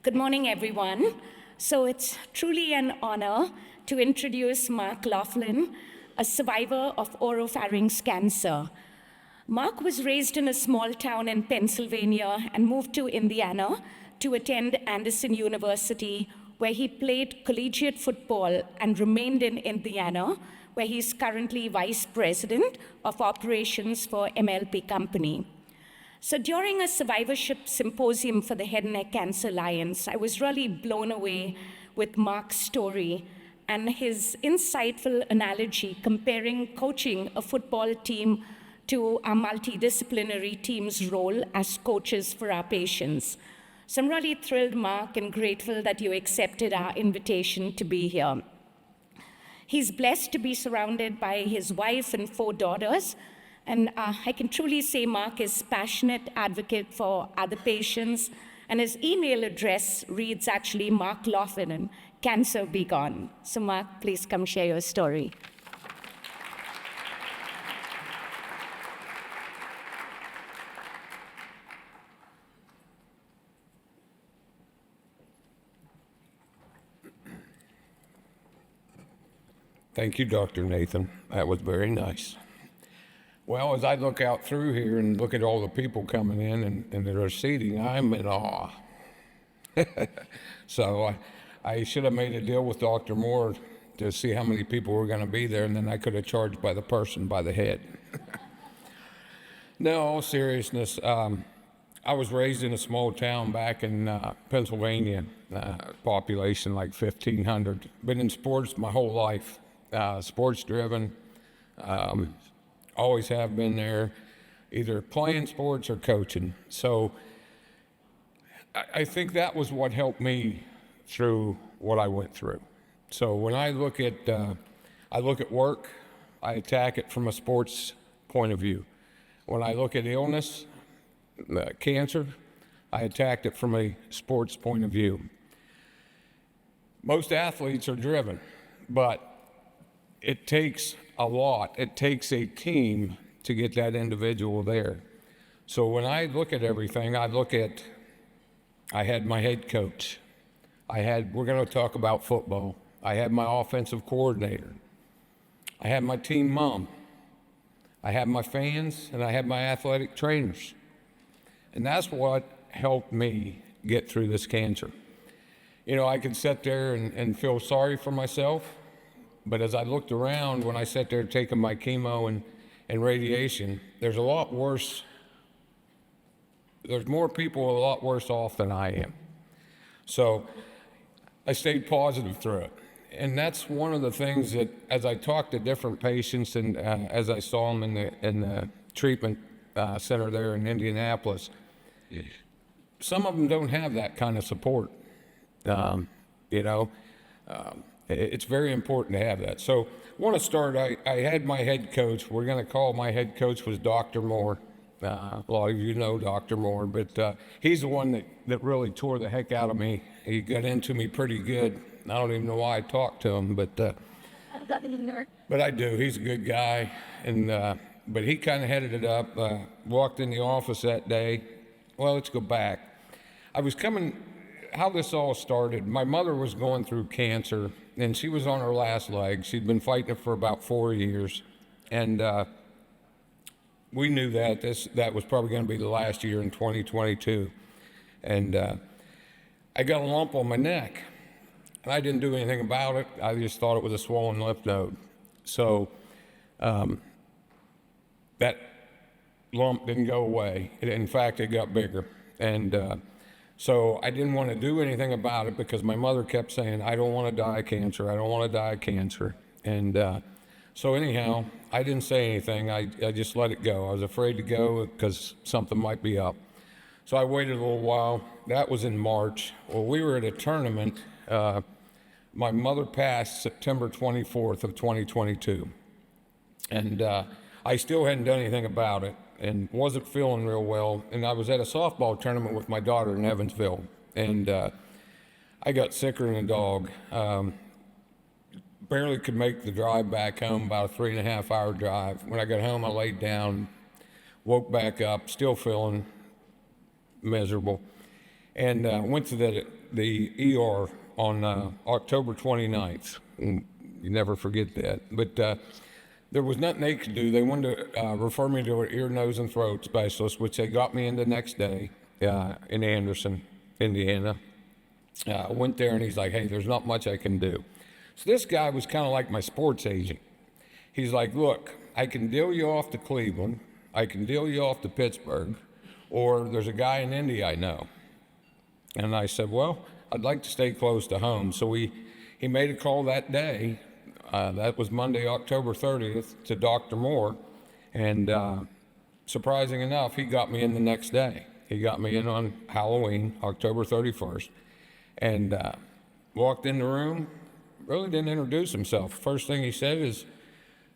Good morning, everyone. So it's truly an honor to introduce Mark Laughlin, a survivor of oropharynx cancer. Mark was raised in a small town in Pennsylvania and moved to Indiana to attend Anderson University, where he played collegiate football and remained in Indiana, where he's currently vice president of operations for MLP Company. So during a survivorship symposium for the Head and Neck Cancer Alliance, I was really blown away with Mark's story and his insightful analogy comparing coaching a football team to our multidisciplinary team's role as coaches for our patients. So I'm really thrilled, Mark, and grateful that you accepted our invitation to be here. He's blessed to be surrounded by his wife and 4 daughters, and I can truly say Mark is a passionate advocate for other patients, and his email address reads actually Mark Laughlin, Cancer Be Gone. So Mark, please come share your story. Thank you, Dr. Nathan. That was very nice. Well, as I look out through here and look at all the people coming in and that are seating, I'm in awe. So I should have made a deal with Dr. Moore to see how many people were going to be there, and then I could have charged by the person, by the head. No, all seriousness, I was raised in a small town back in Pennsylvania, population like 1,500. Been in sports my whole life, sports driven. Always have been there, either playing sports or coaching. So I think that was what helped me through what I went through. So when I look at work, I attack it from a sports point of view. When I look at illness, cancer, I attacked it from a sports point of view. Most athletes are driven, but it takes a lot. It takes a team to get that individual there. So when I look at everything, I had my head coach. We're going to talk about football. I had my offensive coordinator. I had my team mom. I had my fans, and I had my athletic trainers. And that's what helped me get through this cancer. You know, I could sit there and feel sorry for myself, but as I looked around, when I sat there taking my chemo and radiation, there's more people a lot worse off than I am. So I stayed positive through it. And that's one of the things that, as I talked to different patients and as I saw them in the treatment center there in Indianapolis, some of them don't have that kind of support. It's very important to have that. So I want to start, I had my head coach. We're going to call my head coach was Dr. Moore. A lot of you know Dr. Moore, but he's the one that really tore the heck out of me. He got into me pretty good. I don't even know why I talked to him, but I do. He's a good guy, but he kind of headed it up. Walked in the office that day. Well, let's go back. How this all started, my mother was going through cancer, and she was on her last leg. She'd been fighting it for about 4 years, and we knew that was probably going to be the last year in 2022. And I got a lump on my neck, and I didn't do anything about it. I just thought it was a swollen lymph node. So that lump didn't go away. In fact, it got bigger. And so I didn't want to do anything about it because my mother kept saying, I don't want to die of cancer. I don't want to die of cancer. And so anyhow, I didn't say anything. I just let it go. I was afraid to go because something might be up. So I waited a little while. That was in March. Well, we were at a tournament. My mother passed September 24th of 2022. And I still hadn't done anything about it and wasn't feeling real well. And I was at a softball tournament with my daughter in Evansville. And I got sicker than a dog. Barely could make the drive back home, about a 3.5-hour drive. When I got home, I laid down, woke back up, still feeling miserable. And went to the ER on October 29th. You never forget that. But there was nothing they could do. They wanted to refer me to an ear, nose, and throat specialist, which they got me in the next day in Anderson, Indiana. I went there and he's like, hey, there's not much I can do. So this guy was kind of like my sports agent. He's like, look, I can deal you off to Cleveland, I can deal you off to Pittsburgh, or there's a guy in Indy I know. And I said, well, I'd like to stay close to home. So he made a call that day, that was Monday, October 30th, to Dr. Moore. And surprising enough, he got me in the next day. He got me in on Halloween, October 31st, and walked in the room, really didn't introduce himself. First thing he said is,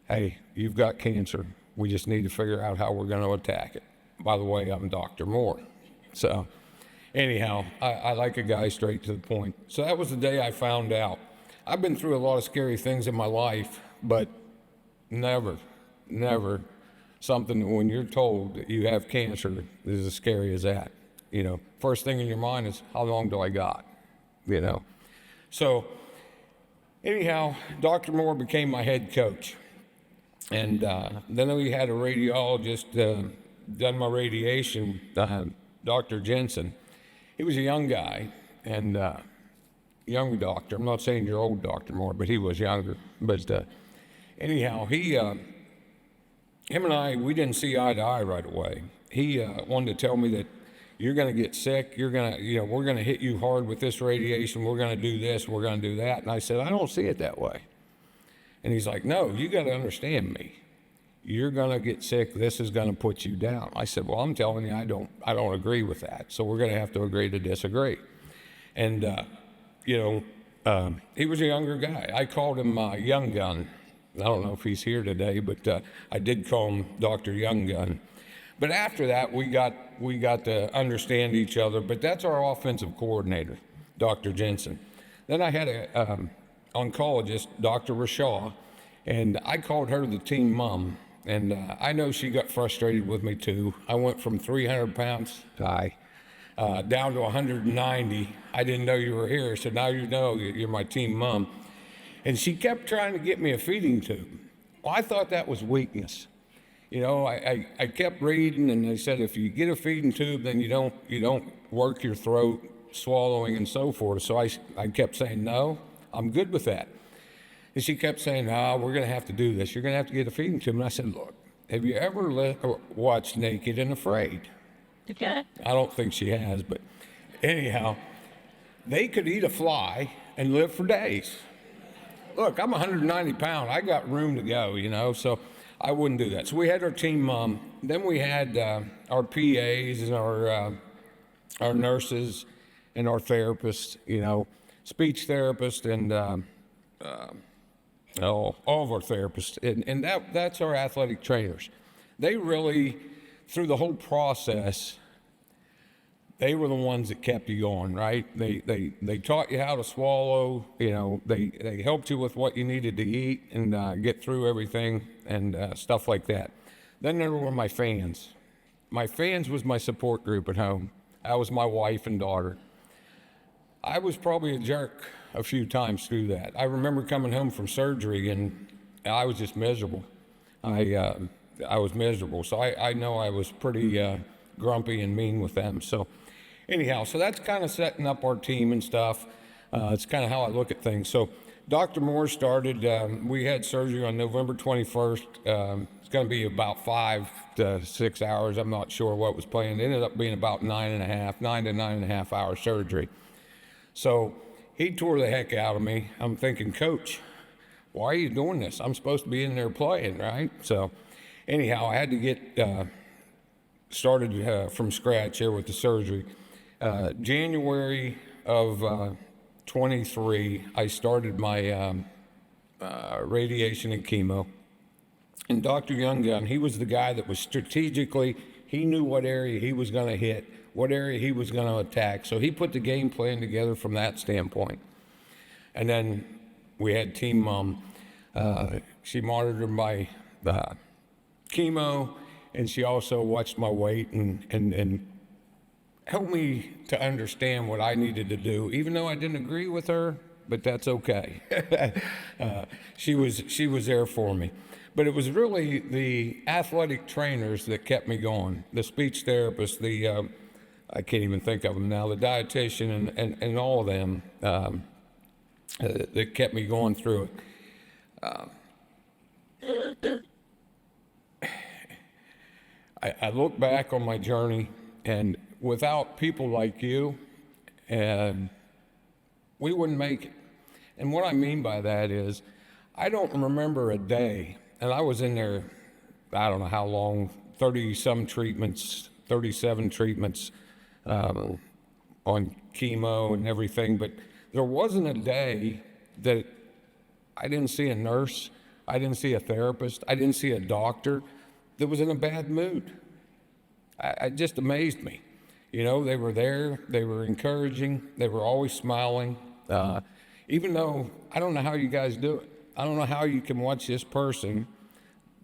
hey, you've got cancer. We just need to figure out how we're going to attack it. By the way, I'm Dr. Moore. So anyhow, I like a guy straight to the point. So that was the day I found out. I've been through a lot of scary things in my life, but never something when you're told that you have cancer is as scary as that. You know, first thing in your mind is, how long do I got? You know. So anyhow, Dr. Moore became my head coach. And then we had a radiologist done my radiation, Dr. Jensen. He was a young guy and young doctor. I'm not saying you're old, Dr. Moore, but he was younger. But anyhow, him and I, we didn't see eye to eye right away. He wanted to tell me that you're going to get sick. We're going to hit you hard with this radiation. We're going to do this. We're going to do that. And I said, I don't see it that way. And he's like, no, you got to understand me. You're going to get sick. This is going to put you down. I said, well, I'm telling you, I don't agree with that. So we're going to have to agree to disagree. And, he was a younger guy. I called him Young Gun. I don't know if he's here today, but I did call him Dr. Young Gun. But after that, we got to understand each other. But that's our offensive coordinator, Dr. Jensen. Then I had a oncologist, Dr. Rashaw, and I called her the team mom. And I know she got frustrated with me too. I went from 300 pounds down to 190. I didn't know you were here, so now you know you're my team mom. And she kept trying to get me a feeding tube. Well, I thought that was weakness. You know, I kept reading, and they said if you get a feeding tube, then you don't work your throat, swallowing, and so forth. So I kept saying no. I'm good with that. And she kept saying, we're going to have to do this. You're going to have to get a feeding tube. And I said, look, have you ever watched Naked and Afraid? Okay. I don't think she has, but anyhow, they could eat a fly and live for days. Look, I'm 190 pounds. I got room to go, you know, so I wouldn't do that. So we had our team mom. Then we had our PAs and our nurses and our therapists, you know, speech therapist and all of our therapists, and that's our athletic trainers. They really, through the whole process, they were the ones that kept you going, right? They taught you how to swallow, you know, they helped you with what you needed to eat and get through everything and stuff like that. Then there were my fans. My fans was my support group at home. That was my wife and daughter. I was probably a jerk a few times through that. I remember coming home from surgery and I was just miserable. I was miserable. So I know I was pretty grumpy and mean with them. So anyhow, so that's kind of setting up our team and stuff. It's kind of how I look at things. So Dr. Moore started, we had surgery on November 21st. It's going to be about 5 to 6 hours. I'm not sure what was planned. It ended up being about 9 to 9.5 hour surgery. So he tore the heck out of me. I'm thinking, Coach, why are you doing this? I'm supposed to be in there playing, right? So anyhow, I had to get started from scratch here with the surgery. January of 23, I started my radiation and chemo. And Dr. Young Gun, he was the guy that was strategically, he knew what area he was going to hit, what area he was going to attack. So he put the game plan together from that standpoint. And then we had Team Mom. She monitored my chemo, and she also watched my weight and helped me to understand what I needed to do, even though I didn't agree with her, but that's okay. She was there for me. But it was really the athletic trainers that kept me going, the speech therapist, I can't even think of them now, the dietitian and all of them that kept me going through it. I look back on my journey, and without people like you, we wouldn't make it. And what I mean by that is, I don't remember a day, and I was in there, I don't know how long, 30-some treatments, 37 treatments on chemo and everything, but there wasn't a day that I didn't see a nurse, I didn't see a therapist, I didn't see a doctor that was in a bad mood. It just amazed me. You know, they were there, they were encouraging, they were always smiling. Even though, I don't know how you guys do it. I don't know how you can watch this person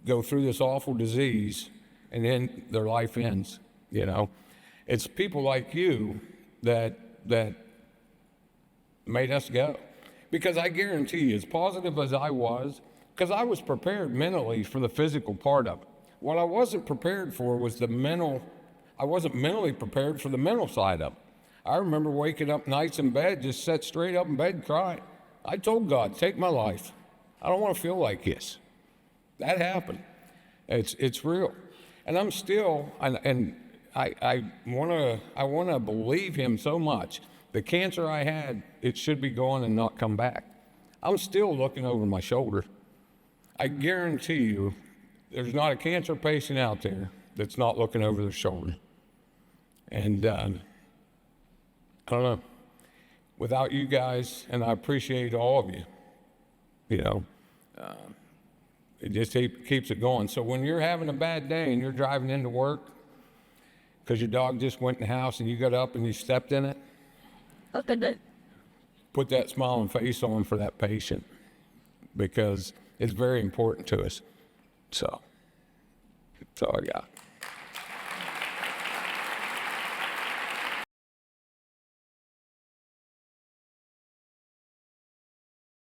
go through this awful disease and then their life ends, you know. It's people like you that made us go. Because I guarantee you, as positive as I was, because I was prepared mentally for the physical part of it. What I wasn't prepared for was I wasn't mentally prepared for the mental side of it. I remember waking up nights in bed, just sat straight up in bed crying. I told God, take my life. I don't want to feel like this. That happened. It's real. And I'm still, and I want to believe him so much. The cancer I had, it should be gone and not come back. I'm still looking over my shoulder. I guarantee you, there's not a cancer patient out there that's not looking over their shoulder. And I don't know, without you guys, and I appreciate all of you, you know, it just keeps it going. So when you're having a bad day and you're driving into work because your dog just went in the house and you got up and you stepped in it, put that smiling face on for that patient, because it's very important to us. So that's all I got.